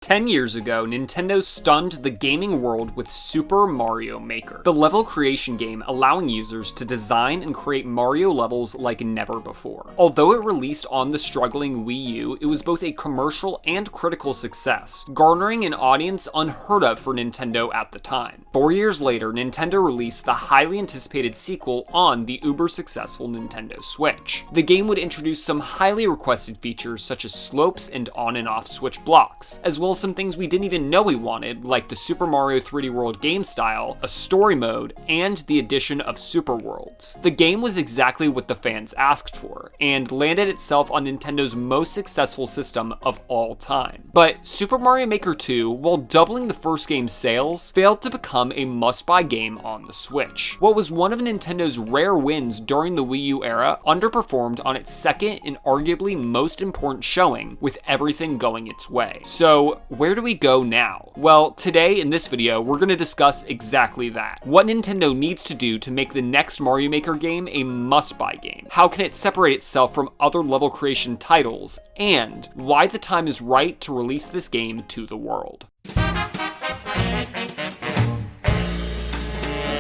10 years ago, Nintendo stunned the gaming world with Super Mario Maker, the level creation game allowing users to design and create Mario levels like never before. Although it released on the struggling Wii U, it was both a commercial and critical success, garnering an audience unheard of for Nintendo at the time. 4 years later, Nintendo released the highly anticipated sequel on the uber-successful Nintendo Switch. The game would introduce some highly requested features such as slopes and on and off switch blocks, as well as some things we didn't even know we wanted, like the Super Mario 3D World game style, a story mode, and the addition of Super Worlds. The game was exactly what the fans asked for, and landed itself on Nintendo's most successful system of all time. But Super Mario Maker 2, while doubling the first game's sales, failed to become a must-buy game on the Switch. What was one of Nintendo's rare wins during the Wii U era underperformed on its second and arguably most important showing, with everything going its way. So, where do we go now? Well, today in this video, we're going to discuss exactly that. What Nintendo needs to do to make the next Mario Maker game a must-buy game. How can it separate itself from other level creation titles? And why the time is right to release this game to the world.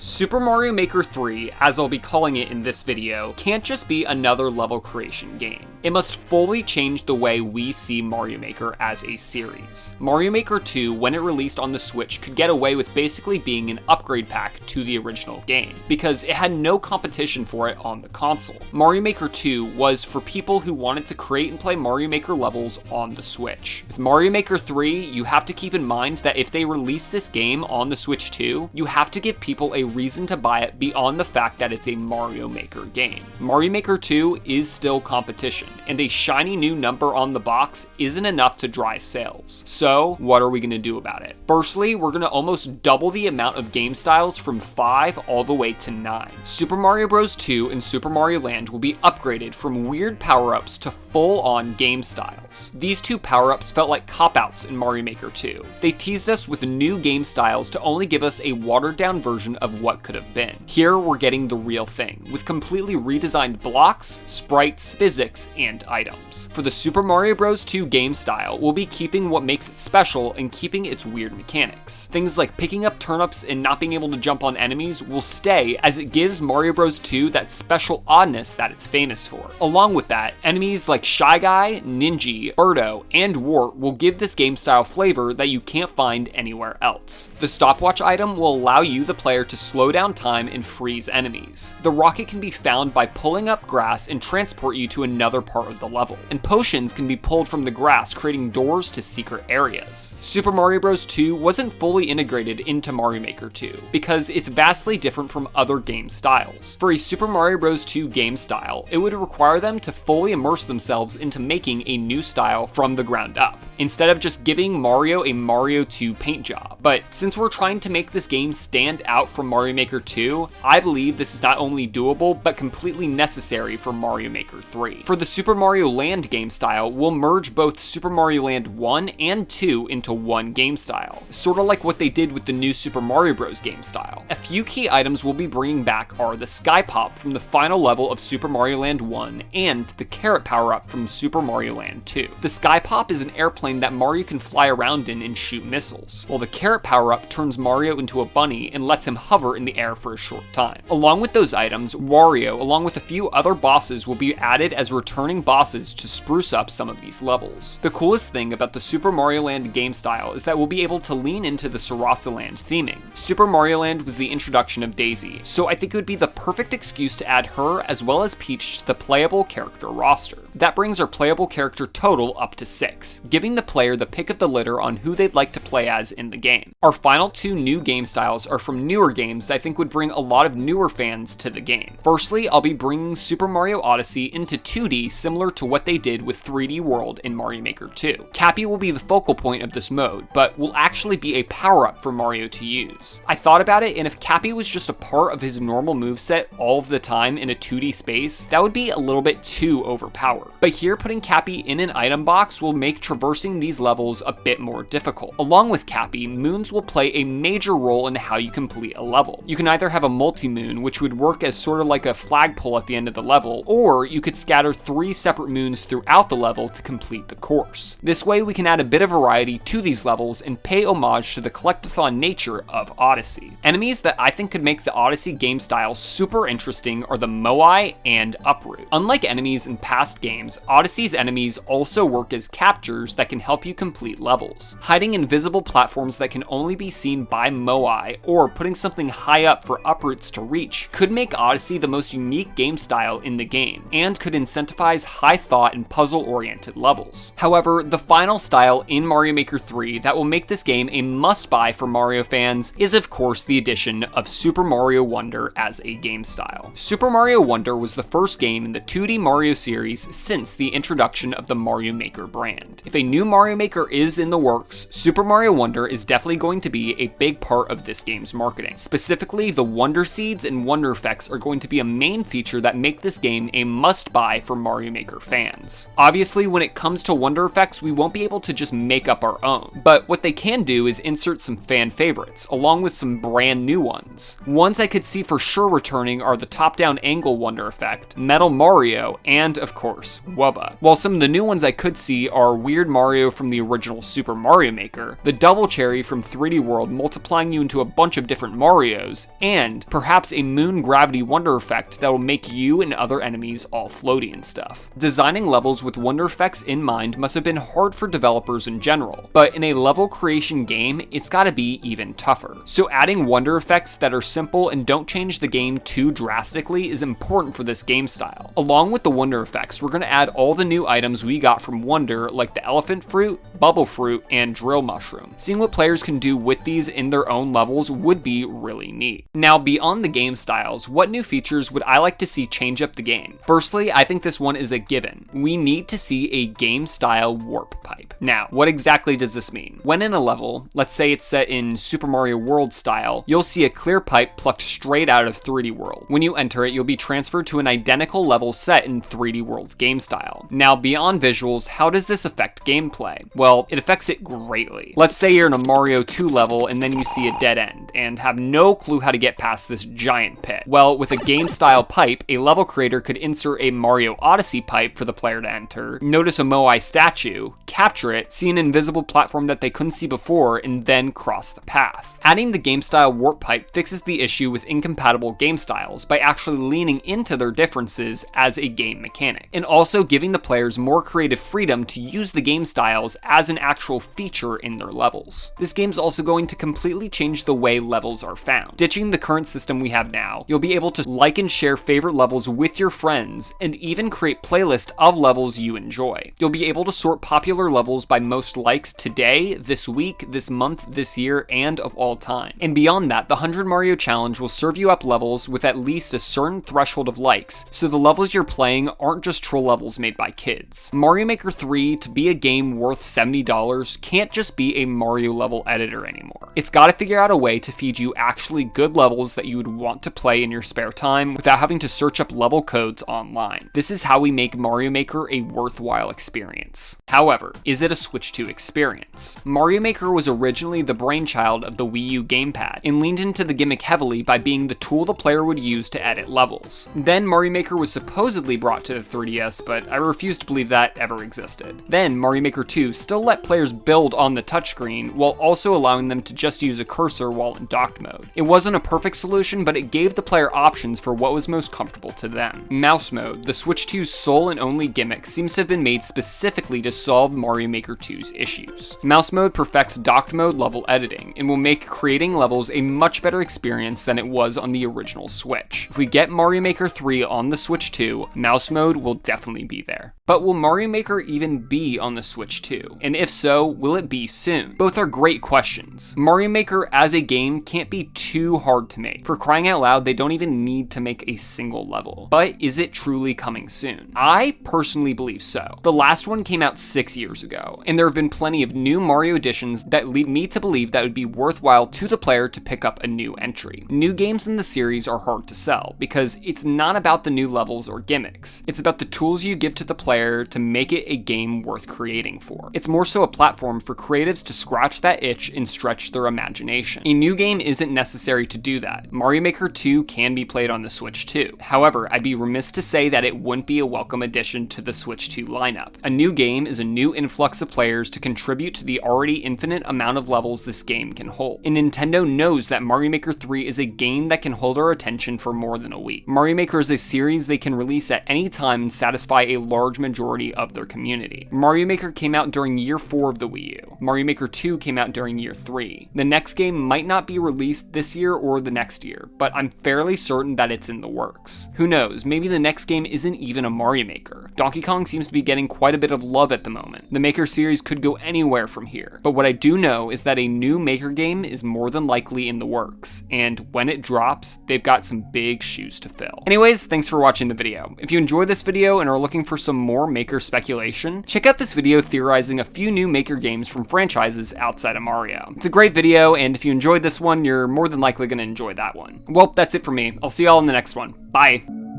Super Mario Maker 3, as I'll be calling it in this video, can't just be another level creation game. It must fully change the way we see Mario Maker as a series. Mario Maker 2, when it released on the Switch, could get away with basically being an upgrade pack to the original game, because it had no competition for it on the console. Mario Maker 2 was for people who wanted to create and play Mario Maker levels on the Switch. With Mario Maker 3, you have to keep in mind that if they release this game on the Switch 2, you have to give people a reason to buy it beyond the fact that it's a Mario Maker game. Mario Maker 2 is still competition, and a shiny new number on the box isn't enough to drive sales. So, what are we going to do about it? Firstly, we're going to almost double the amount of game styles from 5 all the way to 9. Super Mario Bros. 2 and Super Mario Land will be upgraded from weird power-ups to full-on game styles. These two power-ups felt like cop-outs in Mario Maker 2. They teased us with new game styles to only give us a watered-down version of what could have been. Here, we're getting the real thing, with completely redesigned blocks, sprites, physics, and items. For the Super Mario Bros. 2 game style, we'll be keeping what makes it special and keeping its weird mechanics. Things like picking up turnips and not being able to jump on enemies will stay, as it gives Mario Bros. 2 that special oddness that it's famous for. Along with that, enemies like Shy Guy, Ninja, Birdo, and Wart will give this game style flavor that you can't find anywhere else. The stopwatch item will allow you, the player, to slow down time and freeze enemies. The rocket can be found by pulling up grass and transport you to another part of the level, and potions can be pulled from the grass, creating doors to secret areas. Super Mario Bros. 2 wasn't fully integrated into Mario Maker 2, because it's vastly different from other game styles. For a Super Mario Bros. 2 game style, it would require them to fully immerse themselves into making a new style from the ground up, instead of just giving Mario a Mario 2 paint job. But since we're trying to make this game stand out from Mario Maker 2, I believe this is not only doable, but completely necessary for Mario Maker 3. For the Super Mario Land game style, we'll merge both Super Mario Land 1 and 2 into one game style, sorta like what they did with the new Super Mario Bros. Game style. A few key items we'll be bringing back are the Sky Pop from the final level of Super Mario Land 1 and the Carrot power-up from Super Mario Land 2. The Sky Pop is an airplane that Mario can fly around in and shoot missiles, while the Carrot power-up turns Mario into a bunny and lets him hover in the air for a short time. Along with those items, Wario, along with a few other bosses, will be added as returning bosses to spruce up some of these levels. The coolest thing about the Super Mario Land game style is that we'll be able to lean into the Sarasa Land theming. Super Mario Land was the introduction of Daisy, so I think it would be the perfect excuse to add her as well as Peach to the playable character roster. That brings our playable character total up to 6, giving the player the pick of the litter on who they'd like to play as in the game. Our final 2 new game styles are from newer games that I think would bring a lot of newer fans to the game. Firstly, I'll be bringing Super Mario Odyssey into 2D similar to what they did with 3D World in Mario Maker 2. Cappy will be the focal point of this mode, but will actually be a power-up for Mario to use. I thought about it, and if Cappy was just a part of his normal moveset all of the time in a 2D space, that would be a little bit too overpowered. before. But here, putting Cappy in an item box will make traversing these levels a bit more difficult. Along with Cappy, moons will play a major role in how you complete a level. You can either have a multi-moon, which would work as sort of like a flagpole at the end of the level, or you could scatter 3 separate moons throughout the level to complete the course. This way we can add a bit of variety to these levels and pay homage to the collectathon nature of Odyssey. Enemies that I think could make the Odyssey game style super interesting are the Moai and Uproot. Unlike enemies in past games, Odyssey's enemies also work as captures that can help you complete levels. Hiding invisible platforms that can only be seen by Moai, or putting something high up for Uproots to reach, could make Odyssey the most unique game style in the game, and could incentivize high thought and puzzle-oriented levels. However, the final style in Mario Maker 3 that will make this game a must-buy for Mario fans is of course the addition of Super Mario Wonder as a game style. Super Mario Wonder was the first game in the 2D Mario series since the introduction of the Mario Maker brand. If a new Mario Maker is in the works, Super Mario Wonder is definitely going to be a big part of this game's marketing. Specifically, the Wonder Seeds and Wonder Effects are going to be a main feature that make this game a must-buy for Mario Maker fans. Obviously, when it comes to Wonder Effects, we won't be able to just make up our own, but what they can do is insert some fan favorites, along with some brand new ones. Ones I could see for sure returning are the top-down angle Wonder Effect, Metal Mario, and of course, Wubba. While some of the new ones I could see are Weird Mario from the original Super Mario Maker, the Double Cherry from 3D World multiplying you into a bunch of different Marios, and perhaps a Moon Gravity Wonder Effect that will make you and other enemies all floaty and stuff. Designing levels with Wonder Effects in mind must have been hard for developers in general, but in a level creation game, it's gotta be even tougher. So adding Wonder Effects that are simple and don't change the game too drastically is important for this game style. Along with the Wonder Effects, we're gonna add all the new items we got from Wonder, like the Elephant Fruit, Bubble Fruit, and Drill Mushroom. Seeing what players can do with these in their own levels would be really neat. Now, beyond the game styles, what new features would I like to see change up the game? Firstly, I think this one is a given. We need to see a game style warp pipe. Now, what exactly does this mean? When in a level, let's say it's set in Super Mario World style, you'll see a clear pipe plucked straight out of 3D World. When you enter it, you'll be transferred to an identical level set in 3D World's game style. Now, beyond visuals, how does this affect gameplay? Well, it affects it greatly. Let's say you're in a Mario 2 level and then you see a dead end and have no clue how to get past this giant pit. Well, with a game style pipe, a level creator could insert a Mario Odyssey pipe for the player to enter, notice a Moai statue, capture it, see an invisible platform that they couldn't see before, and then cross the path. Adding the game style warp pipe fixes the issue with incompatible game styles by actually leaning into their differences as a game mechanic, and also giving the players more creative freedom to use the game styles as an actual feature in their levels. This game's also going to completely change the way levels are found. Ditching the current system we have now, you'll be able to like and share favorite levels with your friends, and even create playlists of levels you enjoy. You'll be able to sort popular levels by most likes today, this week, this month, this year, and of all time. And beyond that, the 100 Mario Challenge will serve you up levels with at least a certain threshold of likes, so the levels you're playing aren't just troll levels made by kids. Mario Maker 3, to be a game worth $70, can't just be a Mario level editor anymore. It's gotta figure out a way to feed you actually good levels that you would want to play in your spare time without having to search up level codes online. This is how we make Mario Maker a worthwhile experience. However, is it a Switch 2 experience? Mario Maker was originally the brainchild of the Wii U gamepad, and leaned into the gimmick heavily by being the tool the player would use to edit levels. Then Mario Maker was supposedly brought to the 3DS, but I refuse to believe that ever existed. Then Mario Maker 2 still let players build on the touchscreen, while also allowing them to just use a cursor while in docked mode. It wasn't a perfect solution, but it gave the player options for what was most comfortable to them. Mouse mode, the Switch 2's sole and only gimmick, seems to have been made specifically to solve Mario Maker 2's issues. Mouse mode perfects docked mode level editing, and will make creating levels a much better experience than it was on the original Switch. If we get Mario Maker 3 on the Switch 2, mouse mode will definitely be there. But will Mario Maker even be on the Switch 2? And if so, will it be soon? Both are great questions. Mario Maker as a game can't be too hard to make. For crying out loud, they don't even need to make a single level. But is it truly coming soon? I personally believe so. The last one came out 6 years ago, and there have been plenty of new Mario editions that lead me to believe that it would be worthwhile to the player to pick up a new entry. New games in the series are hard to sell, because it's not about the new levels or gimmicks. It's about the tools tools you give to the player to make it a game worth creating for. It's more so a platform for creatives to scratch that itch and stretch their imagination. A new game isn't necessary to do that. Mario Maker 2 can be played on the Switch too. However, I'd be remiss to say that it wouldn't be a welcome addition to the Switch 2 lineup. A new game is a new influx of players to contribute to the already infinite amount of levels this game can hold. And Nintendo knows that Mario Maker 3 is a game that can hold our attention for more than a week. Mario Maker is a series they can release at any time and satisfy a large majority of their community. Mario Maker came out during year 4 of the Wii U. Mario Maker 2 came out during year 3. The next game might not be released this year or the next year, but I'm fairly certain that it's in the works. Who knows, maybe the next game isn't even a Mario Maker. Donkey Kong seems to be getting quite a bit of love at the moment. The Maker series could go anywhere from here, but what I do know is that a new Maker game is more than likely in the works, and when it drops, they've got some big shoes to fill. Anyways, thanks for watching the video. If you enjoyed this video and are looking for some more Maker speculation, check out this video theorizing a few new Maker games from franchises outside of Mario. It's a great video, and if you enjoyed this one, you're more than likely going to enjoy that one. Well, that's it for me. I'll see y'all in the next one. Bye!